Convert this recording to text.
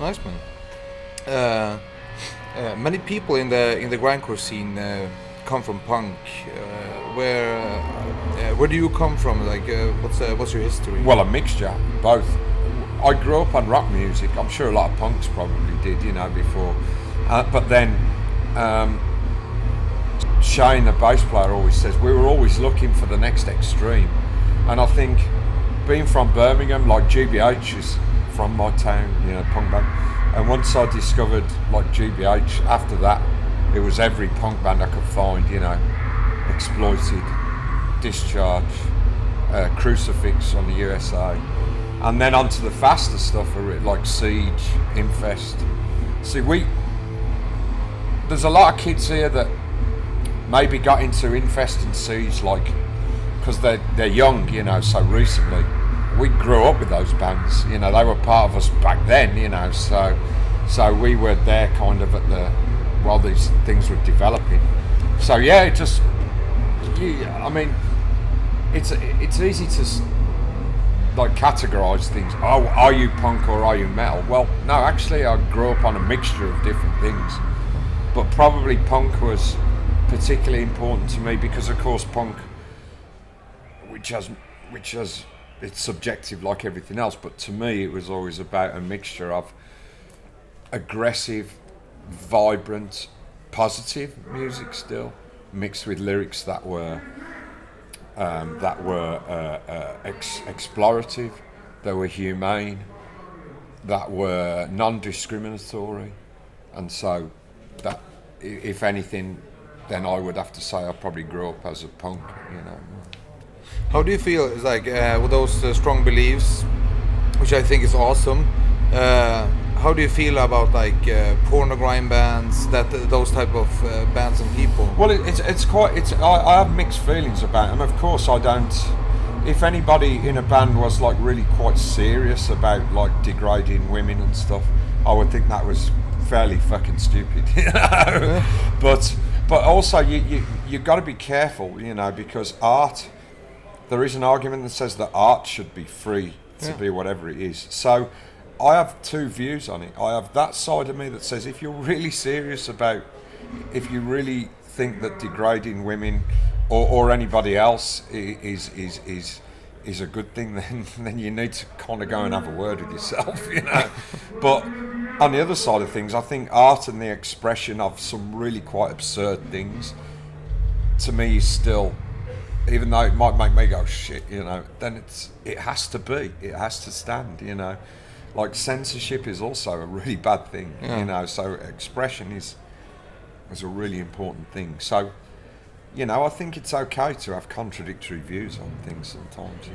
Nice man. Uh, Many people in the grindcore scene come from punk. Where do you come from? Like, what's your history? Well, a mixture, both. I grew up on rock music. I'm sure a lot of punks probably did, before. But then Shane, the bass player, always says we were always looking for the next extreme. And I think being from Birmingham, like GBH is from my town, punk band. And once I discovered like GBH, after that, it was every punk band I could find, Exploited, Discharge, Crucifix on the USA. And then onto the faster stuff like Siege, Infest. See, there's a lot of kids here that maybe got into Infest and Siege because they're young, so recently. We grew up with those bands, they were part of us back then, so we were there kind of while these things were developing. So yeah, it's easy to like categorize things. Oh, are you punk or are you metal? Well, no, actually I grew up on a mixture of different things, but probably punk was particularly important to me because of course punk, which has it's subjective like everything else, but to me it was always about a mixture of aggressive, vibrant, positive music still mixed with lyrics that were explorative, that were humane, that were non-discriminatory, and so that, if anything, then I would have to say I probably grew up as a punk. How do you feel? It's like with those strong beliefs, which I think is awesome. How do you feel about like porno grind bands, those type of bands and people? Well, I have mixed feelings about them. Of course, I don't. If anybody in a band was like really quite serious about like degrading women and stuff, I would think that was fairly fucking stupid, But also you got to be careful, because art. There is an argument that says that art should be free to be whatever it is. So I have two views on it. I have that side of me that says if you're really serious if you really think that degrading women or anybody else is a good thing, then you need to kind of go and have a word with yourself, But on the other side of things, I think art and the expression of some really quite absurd things, to me, is still, even though it might make me go shit, then it has to stand, Like censorship is also a really bad thing, So expression is a really important thing. So, I think it's okay to have contradictory views on things sometimes.